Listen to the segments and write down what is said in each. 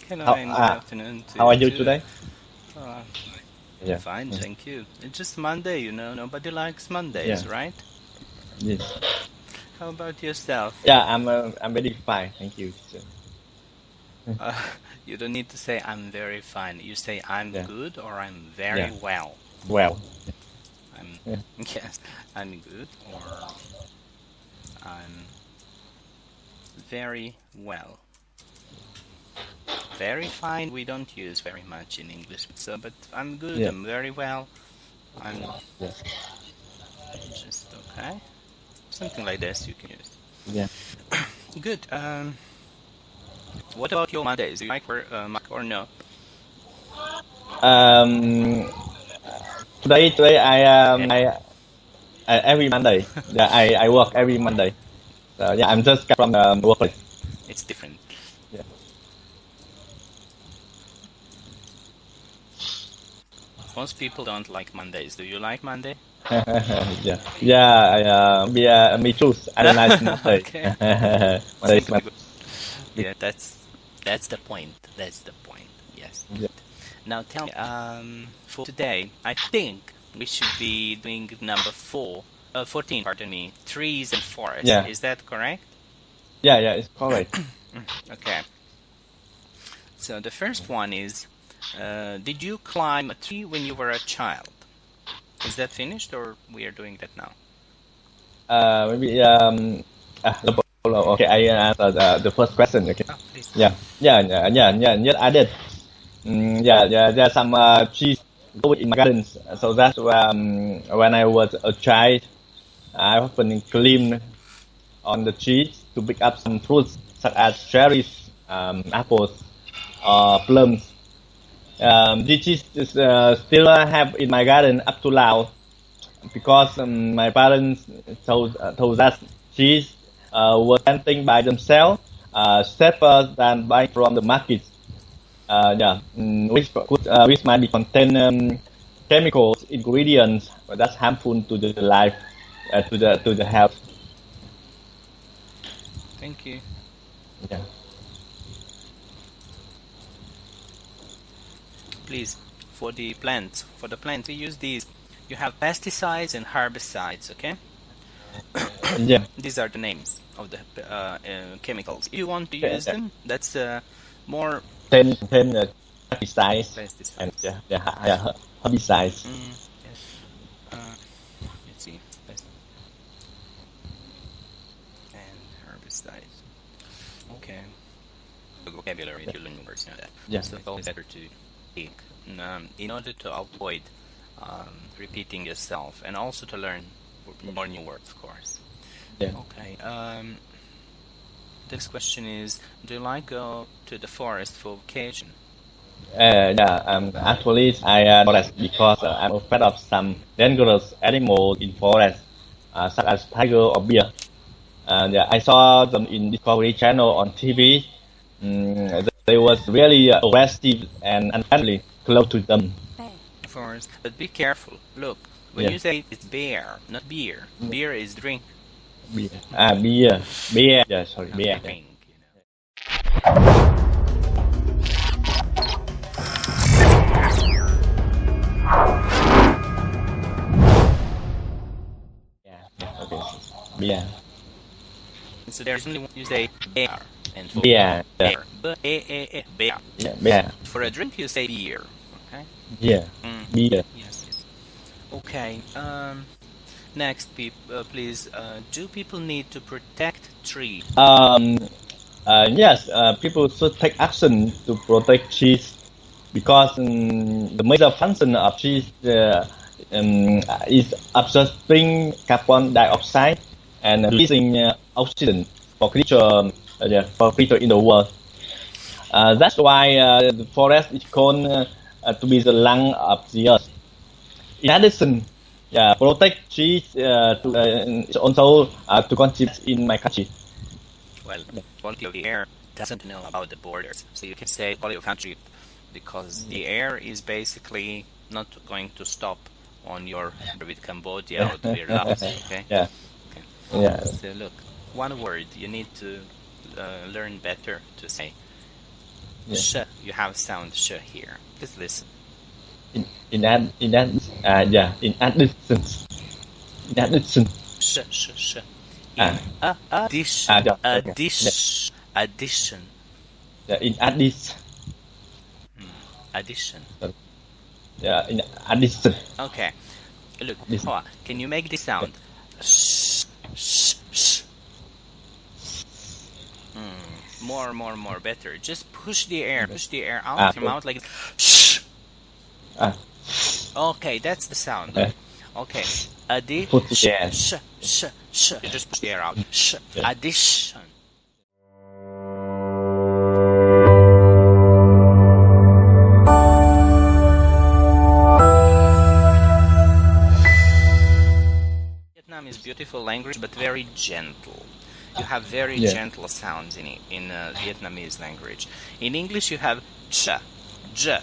Hello, How, and good afternoon to how are you too. today? Uh, Yeah. Fine, thank you. It's just Monday, you know. Nobody likes Mondays, Yeah. right? Yes. How about yourself? Yeah, I'm very fine. Thank you. Uh, you don't need to say I'm very fine. You say I'm Yeah. good or I'm very Yeah. well. Well. I'm Yeah. yes, I'm good or I'm very well. Very fine we don't use very much in English. So, but I'm good. Yeah. I'm very well. I'm Yeah. just okay. Something like this you can use. Yeah. Good. What about your Mondays? Do you like or no? Um. Today And I every Monday. Yeah. I work every Monday. So yeah, I'm just from the workplace. it's different. Yeah. Most people don't like Mondays. Do you like Monday? Yeah. Yeah. Me too. I don't like Monday. Okay. Monday is Something my. good. Yeah, that's the point. That's the point. Yes. Yeah. Now tell me, for today, I think we should be doing number 14, pardon me, trees and forests. Yeah. Is that correct? Yeah. Yeah. It's correct. Okay. So the first one is, did you climb a tree when you were a child? Is that finished or we are doing that now? Maybe okay. I answer the first question. Okay. Oh, please. Yeah. Yes, I did. Yeah. There's some trees growing in my gardens. So that's when I was a child, I often climbed on the trees to pick up some fruits such as cherries, apples, or plums. This is still have in my garden up to now because my parents told us trees were planting by themselves, safer than buying from the market. Which might be contain chemicals ingredients that's harmful to the life, to the health. Thank you. Yeah. Please, for the plants, we use these. You have pesticides and herbicides, okay? Yeah. These are the names of the chemicals. If you want to use them, that's more Ten pesticides and pesticides. herbicides. Yes. Let's see. And herbicides. Okay. The vocabulary, you learn words now that. Yeah. So it's always better to think in order to avoid repeating yourself and also to learn more new words, of course. Yeah. Okay. This question is, do you like go to the forest for vacation? Actually, I forest because I'm afraid of some dangerous animals in forest, such as tiger or bear. I saw them in Discovery Channel on TV. They was really aggressive and unfriendly close to them. Forest, but be careful. Look, when you say it's bear, not beer. Beer is drink. Beer. Yeah, sorry, beer. Drink, Okay. Beer. So there's only one you say bear and for Beer. bear. Bear. Yeah, beer. For a drink you say beer. Okay. Yeah. Beer. Yes. Okay. Next, please. Do people need to protect trees? Yes. People should take action to protect trees because the major function of trees is absorbing carbon dioxide and releasing oxygen for creature in the world. That's why the forest is called to be the lung of the earth. In addition, protect trees also to contribute in my country. Well, quality of the air doesn't know about the borders, so you can say quality of country because the air is basically not going to stop on your with Cambodia or with Laos. Okay. Yeah. Okay. Yeah. So look, one word you need to learn better to say. Yeah. Sh, you have sound sh here. Just listen. In addition. In addition. Sh, sh, sh. Addition. Addition. Yeah, in addition. Addition. Yeah, in addition. Okay. Look, can you make this sound? Sh, sh, sh. More, better. Just push the air out of your mouth like shh. Okay, that's the sound. Okay, addition. Sh. You just push the air out. Sh. Addition. Vietnam is beautiful language, but very gentle. You have very gentle sounds in Vietnamese language. In English, you have ch, j,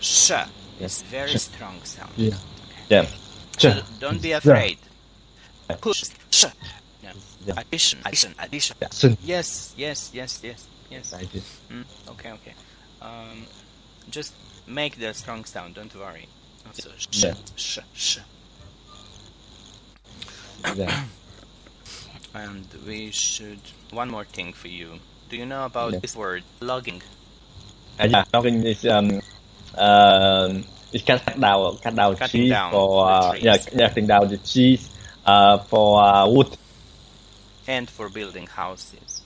sh. It's very strong sound. Yeah. Okay. Yeah. So don't be afraid. Push. Sh. Yeah. Addition. Yes. Okay. Just make the strong sound. Don't worry. So sh. Yeah. And we should one more thing for you. Do you know about this word logging? Logging is it can cut down trees for cutting down the trees for wood and for building houses.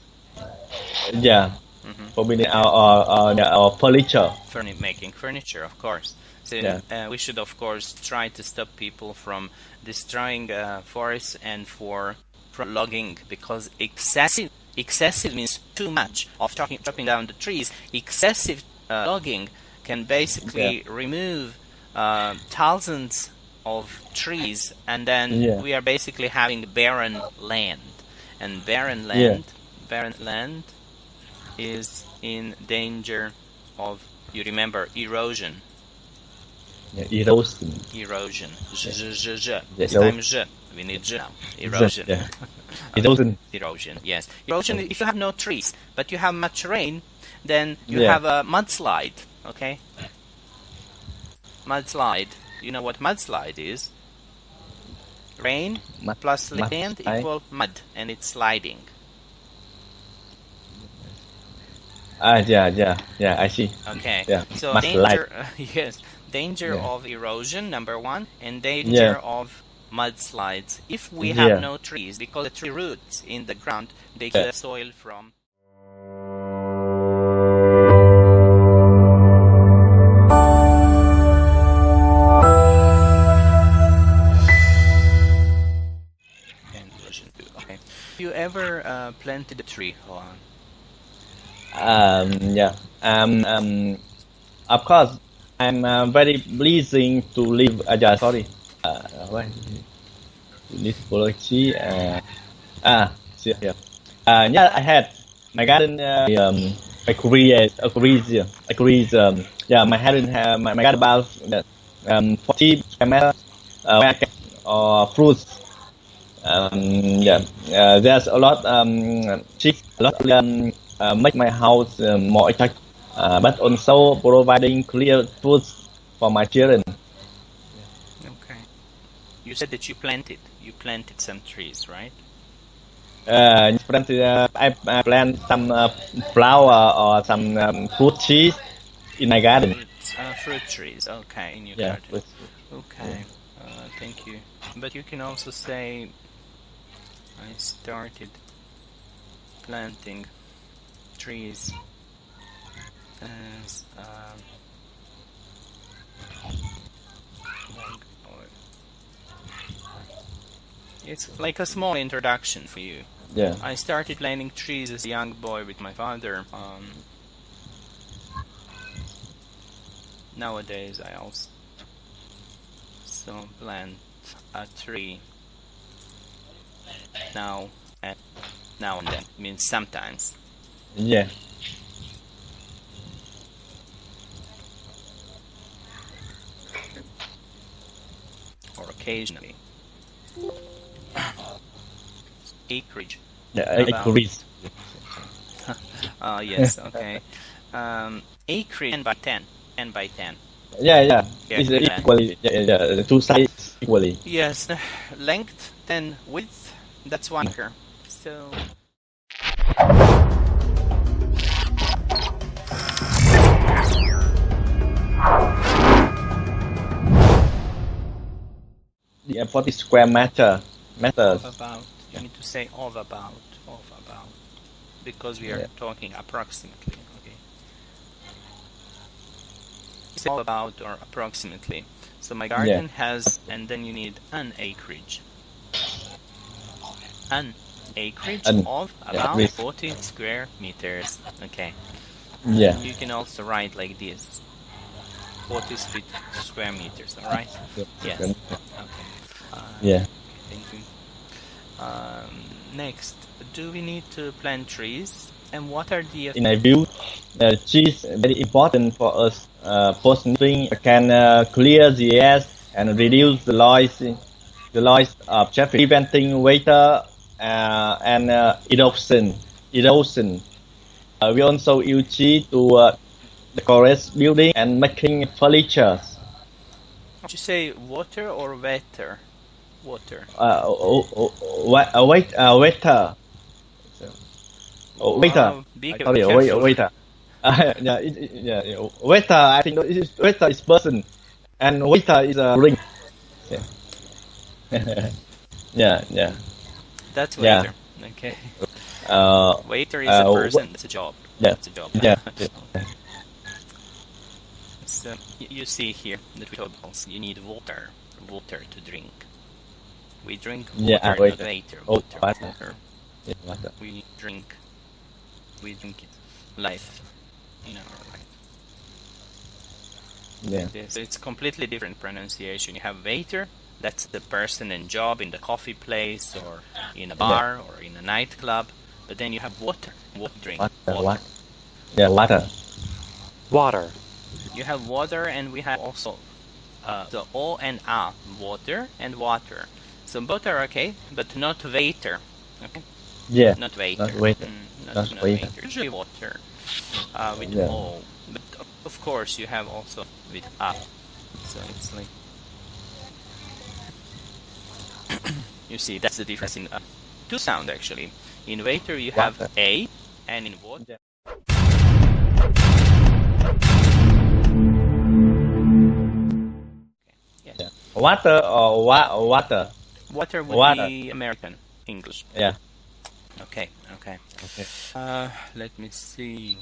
For building our furniture. Making furniture, of course. So we should, of course, try to stop people from destroying forests and from logging, because excessive means too much of chopping down the trees. Excessive logging can basically remove thousands of trees, and then we are basically having barren land, and barren land is in danger of, you remember, erosion. Erosion. This time we need now. Erosion. Erosion. Yes. Erosion. If you have no trees, but you have much rain, then you have a mudslide. Okay. Mudslide. You know what mudslide is? Rain plus land equal mud, and it's sliding. I see. Okay. Yeah. So danger. Danger of erosion, number one, and danger of mudslides. If we have no trees, because the tree roots in the ground, they keep the soil from. Okay. Have you ever planted a tree, Hoan? Of course. I'm very pleasing to live. Sorry. This apology. I had my garden. Agrees. My garden. My garden about 40 or fruits. There's a lot. Trees. A lot make my house more attractive. But also providing clear foods for my children. Okay. You said that you planted some trees, right? I plant some flower or some fruit trees in my garden. Fruit trees, okay, in your garden. Okay, thank you. But you can also say, I started planting trees as it's like a small introduction for you. Yeah. I started planting trees as a young boy with my father. Nowadays I also plant a tree now and then. Means sometimes. Yeah. Or occasionally. Acreage. Acreage. Yes, okay. acreage 10 by 10. 10 by 10. Yeah. It's equally. Yeah. Two sides equally. Yes, length and width. That's 1 acre. So. The 40 square meters. Of about. You need to say of about. Because we are talking approximately. Okay. Say of about or approximately. So my garden has, and then you need an acreage. An acreage of about 40 square meters. Okay. Yeah. You can also write like this. 40 square meters, alright? Yes. Okay. Yeah. Thank you. Next, do we need to plant trees? And what are the... In my view, trees is very important for us. Personally, can clear the air and reduce the noise of traffic, preventing water and erosion. We also use trees to decorate building and making furniture. Did you say water or wetter? Water. Waiter. Waiter. Waiter. Waiter. I think waiter is person, and waiter is a ring. Yeah. That's waiter. Okay. Waiter is a person. It's a job. Yeah. It's a job. Yeah. So you see here the totals. You need water to drink. We drink water, not water. Water. Yeah, water. We drink it. Life. In our life. Yeah. So it's completely different pronunciation. You have waiter. That's the person and job in the coffee place or in a bar or in a nightclub. But then you have water. Drink. Water. Yeah, water. Water. You have water, and we have also the O and A, water and water. So both are okay, but not waiter. Okay? Yeah. Not waiter. Not waiter. Not waiter. Usually water with O. But of course you have also with A. So it's like you see that's the difference in two sound actually. In waiter you have A, and in water. Yeah. Water or water? Water would be American English. Yeah. Okay. Let me see.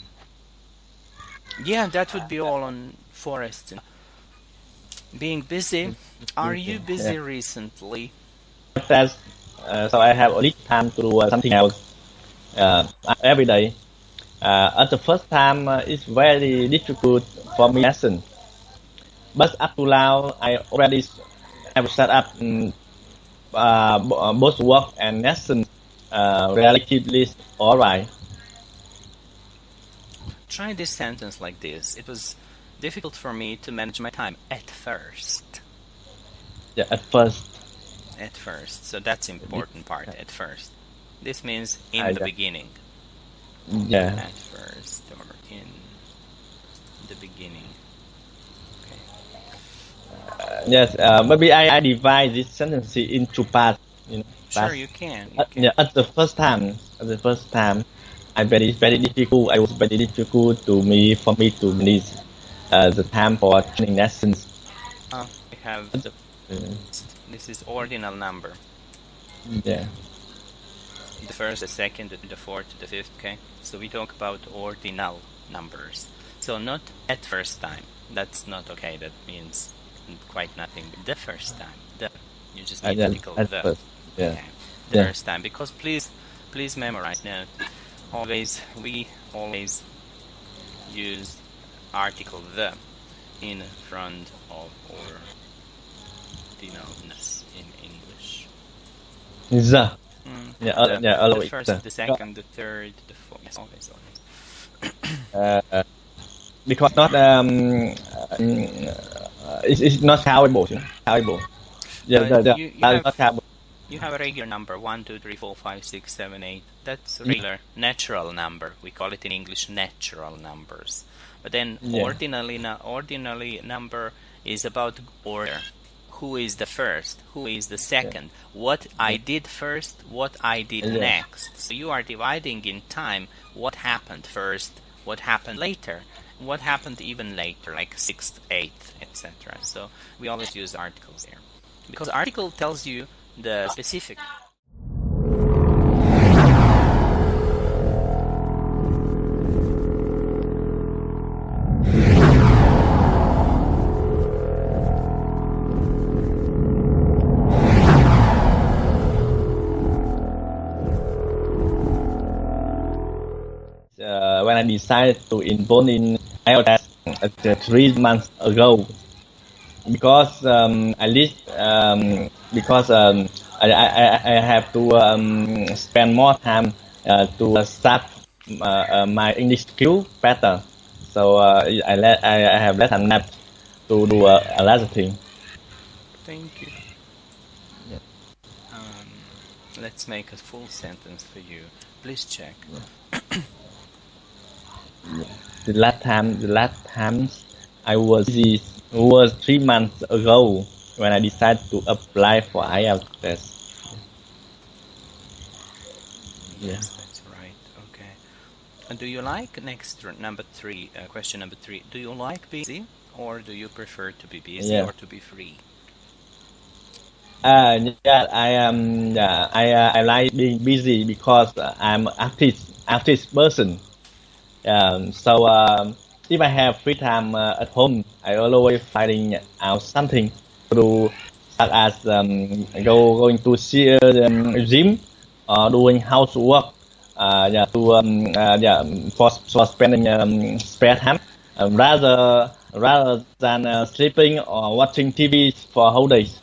Yeah, that would be all on forests. Being busy. Are you busy recently? So I have only time to do something else every day. At the first time, it's very difficult for me lesson. But up to now, I already have set up both work and lesson relatively alright. Try this sentence like this. It was difficult for me to manage my time at first. Yeah, at first. At first. So that's important part, at first. This means in the beginning. Yeah. At first or in the beginning. Okay. Yes, maybe I divide this sentence into parts. Sure, you can. At the first time, I very difficult. It was very difficult for me to manage the time for training lessons. We have this is ordinal number. Yeah. The first, the second, the fourth, the fifth. Okay. So we talk about ordinal numbers. So not at first time. That's not okay. That means quite nothing. The first time. You just need to call the. First. Yeah. Okay. The first time. Because please memorize now. We always use article the in front of our denouneness in English. The. The first, the second, the third, the fourth. Yes, always. Because not it's not countable. Countable. Yeah, not countable. You have a regular number 1, 2, 3, 4, 5, 6, 7, 8. That's regular natural number. We call it in English natural numbers. But then ordinary number is about order. Who is the first? Who is the second? What I did first, what I did next. So you are dividing in time what happened first, what happened later, what happened even later, like 6th, 8th, etc. So we always use articles there. Because article tells you the specific. When I decided to enroll in IELTS 3 months ago, because I have to spend more time to start my English skill better. So I have less time left to do a lot of things. Thank you. Let's make a full sentence for you. Please check. The last time I was busy was 3 months ago when I decided to apply for IELTS test. Yes, that's right. Okay. And do you like number 3? Question number 3. Do you like busy, or do you prefer to be busy or to be free? I like being busy because I'm artist person. So if I have free time at home, I always finding out something to do, such as going to see the gym or doing housework. For spending spare time rather than sleeping or watching TV for whole days.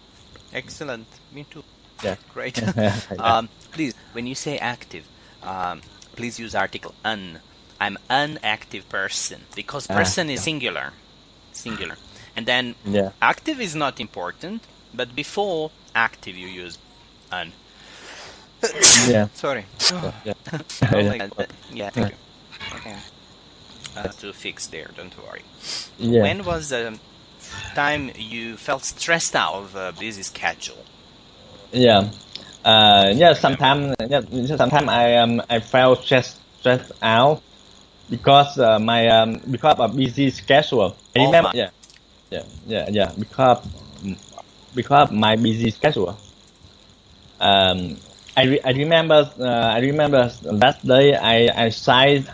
Excellent. Me too. Yeah. Great. Please, when you say active, please use article un. I'm an active person, because person is singular. And then active is not important, but before active you use un. Sorry. Thank you. Okay. To fix there, don't worry. When was the time you felt stressed out of a busy schedule? Sometimes I felt stressed out because because of busy schedule. I remember, because my busy schedule. I remember last day I signed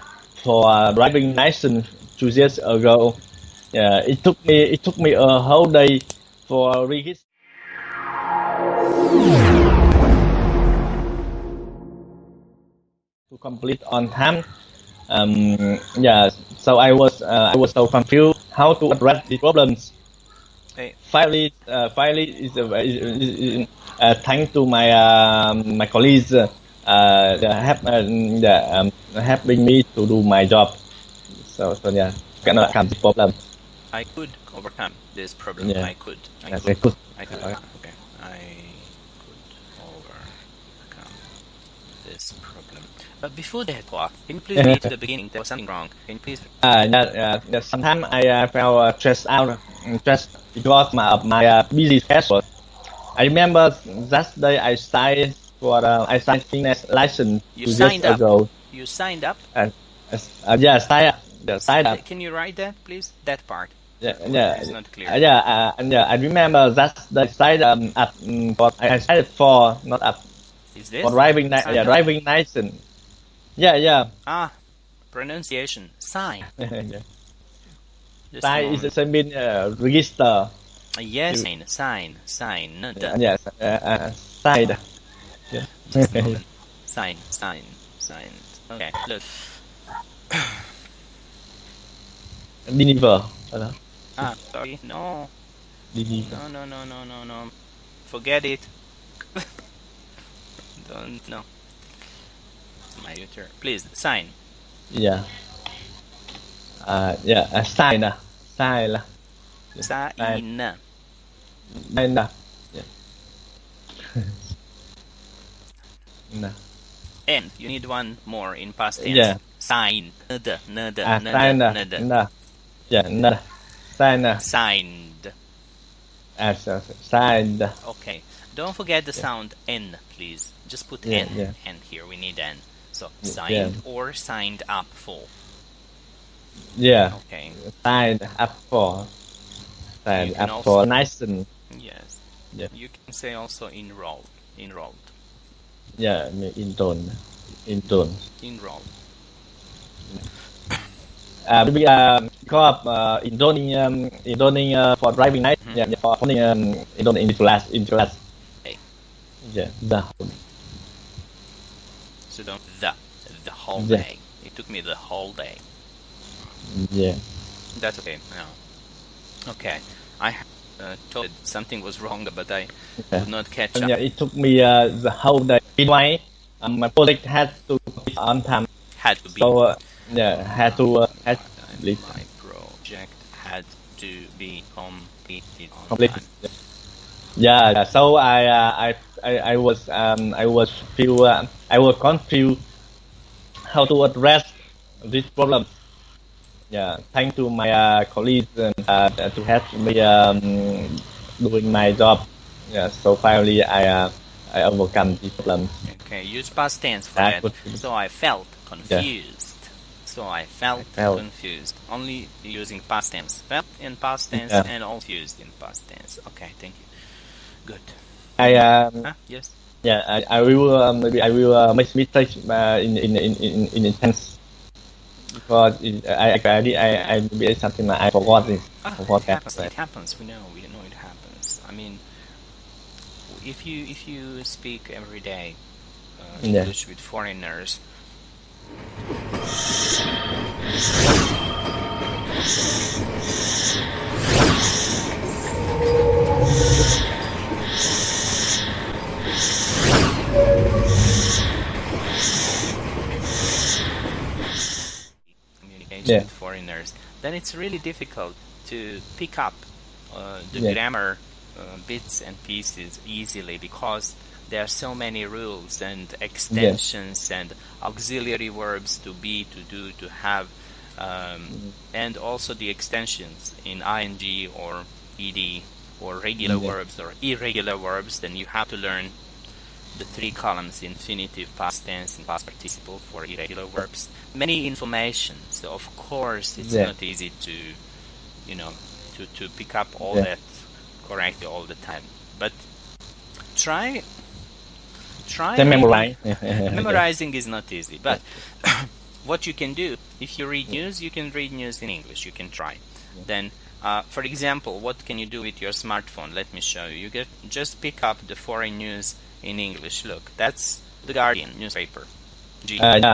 for driving license 2 years ago. It took me a whole day for register. To complete on time. So I was so confused how to address the problems. Finally, is thanks to my colleagues helping me to do my job. So cannot come the problem. I could overcome this problem. I could. Okay. I could overcome this problem. But before that, can you please read to the beginning? There was something wrong. Can you please? Sometimes I felt stressed out, because of my busy schedule. I remember that day I signed fitness license 2 years ago. You signed up? Signed up. Can you write that, please? That part. It's not clear. I remember that I signed up. I signed for not up. Is this? For driving license. Pronunciation. Sign. Sign is the same mean register. Yes, sign. Sign. Sign. Okay, look. Deliver. Sorry. No. Deliver. No. Forget it. Don't know. My tutor. Please, sign. Sign. Sign. No. And you need one more in past tense. Yeah. Sign. Signed. Yeah. Signed. Signed. Okay. Don't forget the sound N, please. Just put N. Yeah. And here we need N. So signed or signed up for. Yeah. Okay. Signed up for. Signed up also, for. Nice. Yes. Yeah. You can say also enrolled. Enrolled. Yeah. Enrolled. Enrolled. Maybe because enrolling for driving license. Yeah. For enrolling in class. Hey. Yeah. So don't the whole day. It took me the whole day. Yeah. That's okay. No. Okay. I thought something was wrong, but I could not catch up. Yeah, it took me the whole day. Meanwhile, my project had to be on time. Had to be. So had to my project had to be completed on time. Yeah. So I was confused how to address this problem. Yeah, thanks to my colleagues to help me doing my job. Yeah, so finally I overcome this problem. Okay, use past tense for that. So I felt confused. Yeah. So I felt confused. Only using past tense. Felt in past tense and also used in past tense. Okay, thank you. Good. Yes. Yeah, I will maybe I will make mistakes in tense. Because I maybe it's something that I forgot. It happens. We know it happens. I mean, if you speak every day English with foreigners, with foreigners, then it's really difficult to pick up the grammar bits and pieces easily, because there are so many rules and extensions and auxiliary verbs to be, to do, to have, and also the extensions in ing or ed or regular verbs or irregular verbs. Then you have to learn the 3 columns: infinitive, past tense, and past participle for irregular verbs. Many information, so of course it's not easy to, to pick up all that correctly all the time. But try. Memorize. Memorizing is not easy, but what you can do, if you read news, you can read news in English. You can try. Then, for example, what can you do with your smartphone? Let me show you. You just pick up the foreign news in English. Look, that's the Guardian newspaper. Guardian.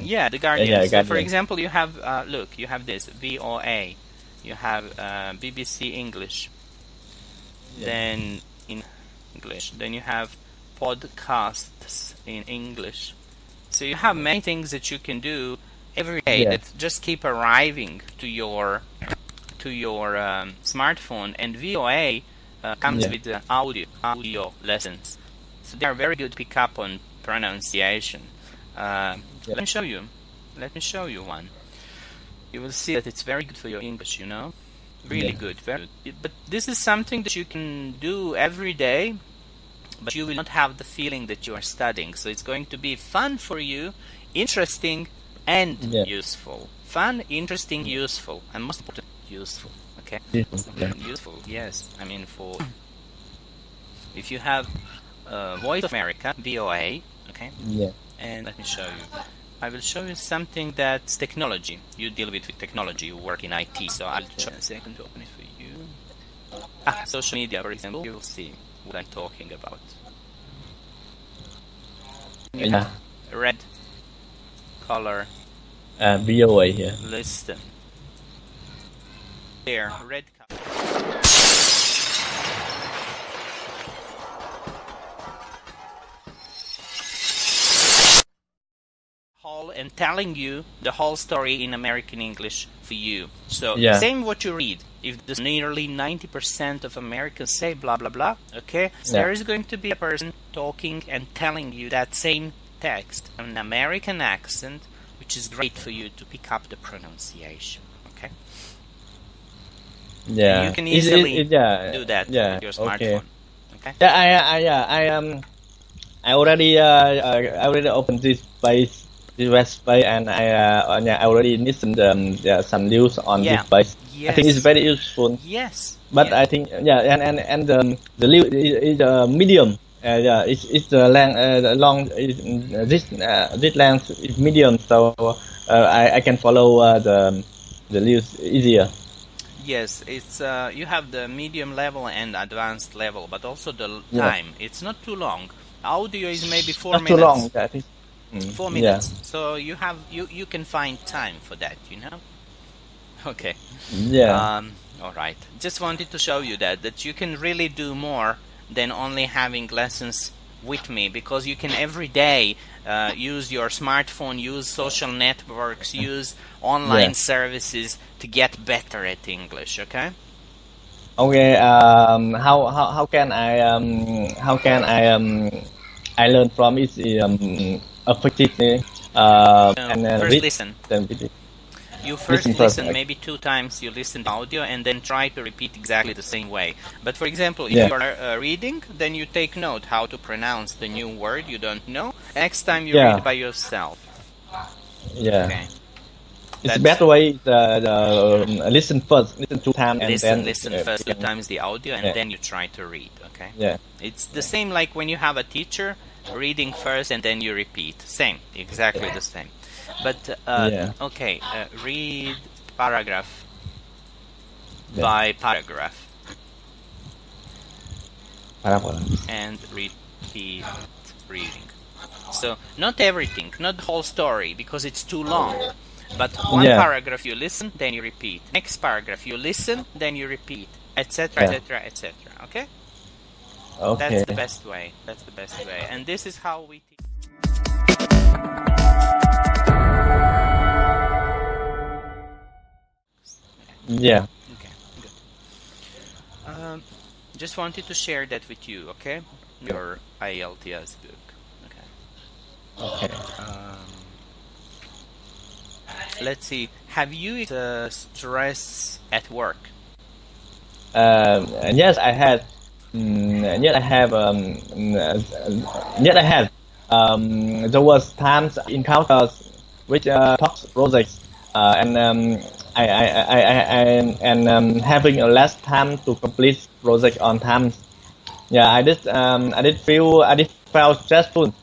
Yeah, the Guardian. So, for example, you have look, you have this VOA, you have BBC English, then in English, then you have podcasts in English. So you have many things that you can do every day that just keep arriving to your smartphone, and VOA comes with the audio lessons. So they are very good to pick up on pronunciation. Let me show you one. You will see that it's very good for your English, really good, very good. But this is something that you can do every day, but you will not have the feeling that you are studying. So it's going to be fun for you, interesting and useful. Fun, interesting, useful, and most important, useful. Okay, useful. Yes, I mean, if you have Voice of America, VOA, okay, and let me show you. I will show you something that's technology. You deal with technology, you work in IT, so I'll try a second to open it for you. Social media, for example, you will see what I'm talking about. Red color. VOA here. Listen. There, red color. And telling you the whole story in American English for you. So same what you read. If nearly 90% of Americans say blah blah blah, okay, so there is going to be a person talking and telling you that same text in an American accent, which is great for you to pick up the pronunciation. Okay. Yeah. And you can easily yeah, do that yeah, with your smartphone. Okay. Yeah, I already opened this web page, and I already listened some news on this page. Yes. I think it's very useful. Yes. But I think and the news is medium. It's the long this length is medium, so I can follow the news easier. Yes, it's you have the medium level and advanced level, but also the time. It's not too long. Audio is maybe 4 not minutes. Too long, I think. 4 minutes. So you can find time for that, you know. Okay. Yeah. All right. Just wanted to show you that you can really do more than only having lessons with me, because you can every day use your smartphone, use social networks, use online services to get better at English. Okay. Okay. How can I learn from it effectively? First listen. You first listen maybe 2 times. You listen to audio and then try to repeat exactly the same way. But for example, if you are reading, then you take note how to pronounce the new word you don't know. Next time you read by yourself. Yeah. Okay. It's a better way. Listen first, listen 2 times, and then listen first 2 times the audio, and then you try to read. Okay. Yeah. It's the same like when you have a teacher reading first and then you repeat. Same, exactly the same. But okay, read paragraph by paragraph and repeat reading. So not everything, not the whole story, because it's too long. But one paragraph you listen, then you repeat. Next paragraph you listen, then you repeat, etc., etc., etc. Okay? Okay. That's the best way. That's the best way. And this is how we teach. Yeah. Okay, good. Just wanted to share that with you, okay? Your IELTS book. Okay. Okay. Let's see. Have you stress at work? Yes, I had. Yes, I have. Yes, I have. There was times encounters which talks projects, and I having a less time to complete project on time. Yeah, I did feel stressful.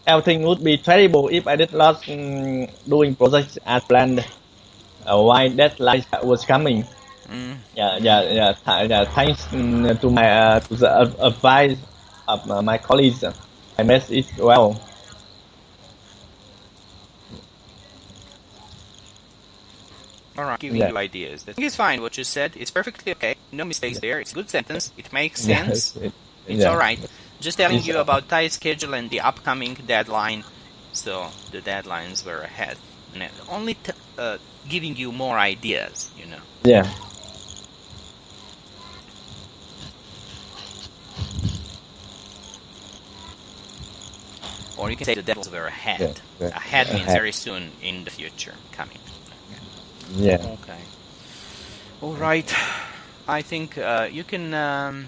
Everything would be terrible if I did not doing projects as planned. Why deadline was coming? Yeah. Thanks to my to the advice of my colleagues, I managed it well. Alright, giving you ideas. That is fine. What you said is perfectly okay. No mistakes there. It's a good sentence. It makes sense. It's alright. Just telling you about tight schedule and the upcoming deadline. So the deadlines were ahead. And only giving you more ideas, you know. Yeah. Or you can say the deadlines were ahead. Ahead means very soon in the future coming. Yeah. Okay. All right. I think you can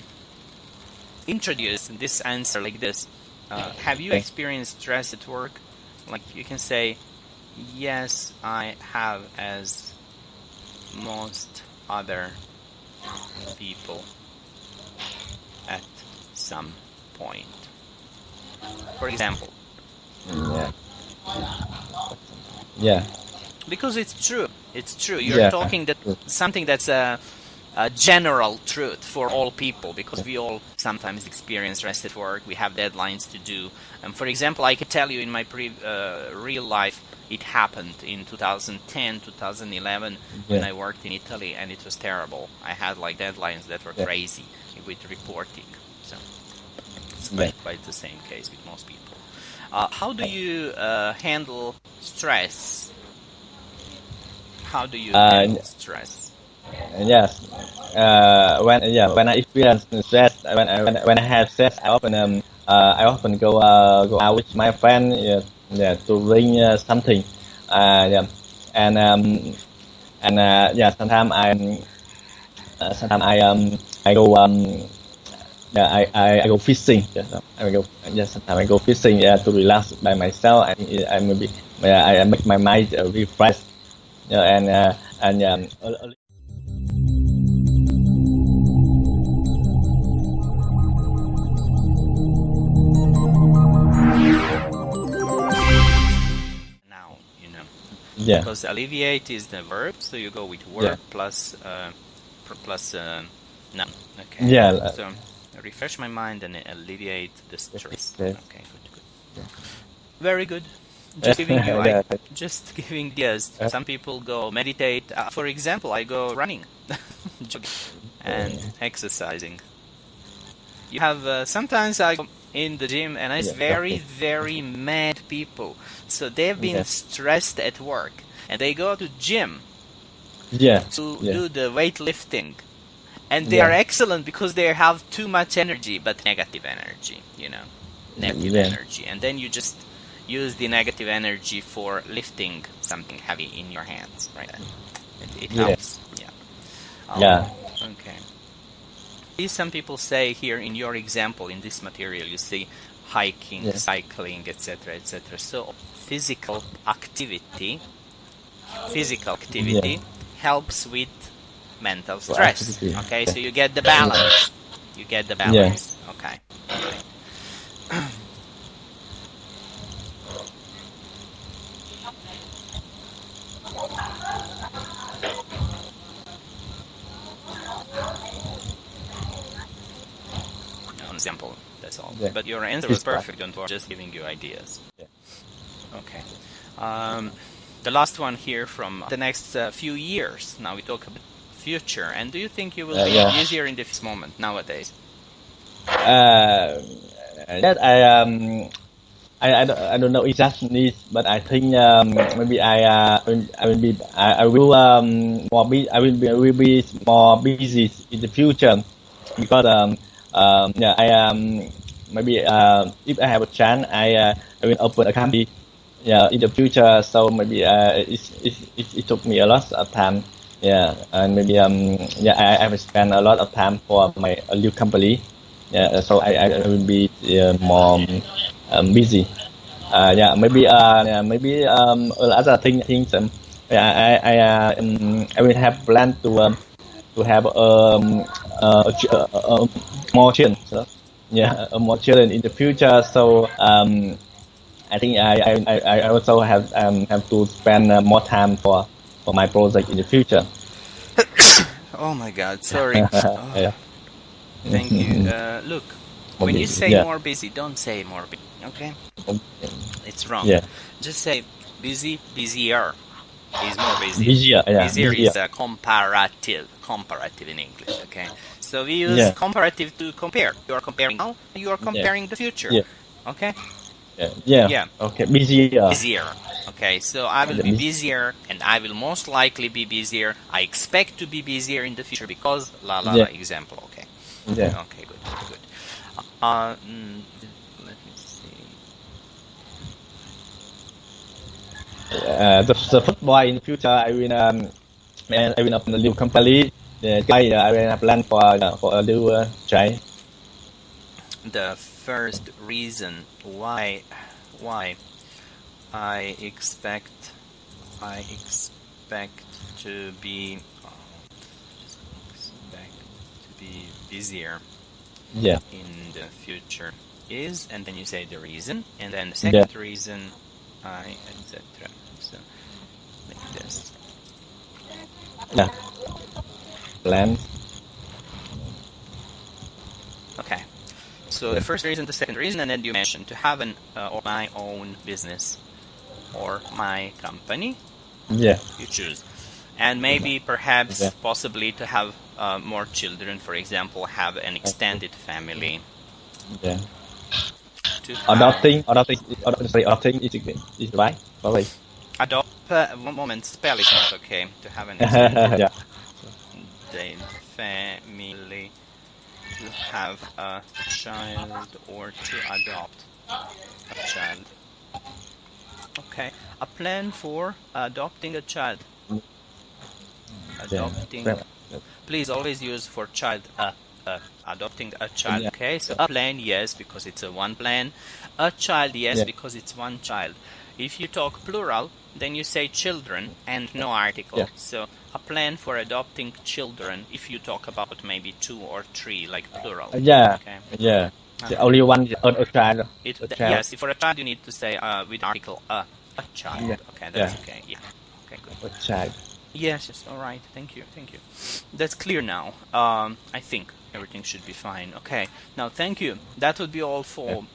introduce this answer like this. Have you experienced stress at work? Like you can say, yes, I have, as most other people at some point. For example. Yeah. Because it's true. It's true. You're talking that something that's a general truth for all people, because we all sometimes experience stress at work. We have deadlines to do. And for example, I could tell you in my real life, it happened in 2010, 2011 when I worked in Italy, and it was terrible. I had like deadlines that were crazy with reporting. So it's quite the same case with most people. How do you handle stress? How do you handle stress? Yes. When I experience stress, when I have stress, I often I often go out with my friend, to bring something, yeah, and sometimes I go I go fishing. Sometimes I go fishing, to relax by myself. I think I maybe I make my mind refresh, and Now, yeah, because alleviate is the verb, so you go with work plus noun. Okay. yeah, So refresh my mind and alleviate the stress. okay. Okay, good. Very good. Just giving you, Yeah. just giving ideas. Some people go meditate. For example, I go running, jogging, and exercising. You have sometimes I go in the gym and it's very mad people. So they've been stressed at work and they go to gym to do the weightlifting. And they are excellent because they have too much energy, but negative energy, negative energy. And then you just use the negative energy for lifting something heavy in your hands, right? It helps. Yeah. Okay. See, some people say here in your example, in this material, you see hiking, cycling, etc., etc. So physical activity helps with mental stress. Okay, so you get the balance. Okay. Example, that's all. But your answer was perfect. Don't worry, just giving you ideas. Okay. The last one here from the next few years. Now we talk about future. And do you think you will be easier in this moment nowadays? That I don't know exactly, but I think maybe I will be more busy in the future because maybe if I have a chance, I will open a company in the future. So maybe it took me a lot of time. And maybe I have spent a lot of time for my new company. So I will be more busy. Maybe other things. I will have plan to have more children. So, more children in the future. So I think I also have to spend more time for my project in the future. Oh my God! Sorry. Thank you. Look, when you say more busy, don't say more busy. Okay? It's wrong. Just say busy, busier. Is more busy. Busier is a comparative in English. Okay, so we use comparative to compare. You are comparing now, and you are comparing the future. Okay. Okay. Busier. Okay, so I will be busier, and I will most likely be busier. I expect to be busier in the future because example. Okay. Okay. Good. Let me see. The football in the future, I will open a new company. I will plan for a new Trải. The first reason why I expect to be busier in the future is, and then you say the reason, and then the second reason etc. So like this. Plan. Okay. So the first reason, the second reason, and then you mentioned to have or my own business or my company. You choose. And maybe perhaps possibly to have more children, for example, have an extended family. Adopting is right. Sorry. Adopt. One moment. Spell is not okay. To have an extended family. to have a child or to adopt a child. Okay, a plan for adopting a child. Adopting. Please always use for child adopting a child. Okay, so a plan, yes, because it's a one plan. A child, yes, because it's one child. If you talk plural, then you say children and no article. So a plan for adopting children if you talk about maybe 2 or 3, like plural. Okay. Only one a child. Yes, for a child you need to say with article a child. Okay, that's okay. Yeah. Okay, good. A child. Yes, all right. Thank you. That's clear now. I think everything should be fine. Okay. Now, thank you. That would be all for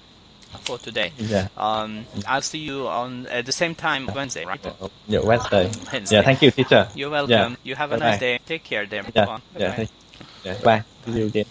today. I'll see you on at the same time Wednesday, right? Wednesday. Yeah, thank you, teacher. You're welcome. You have a nice day. Take care there. Bye. See you again.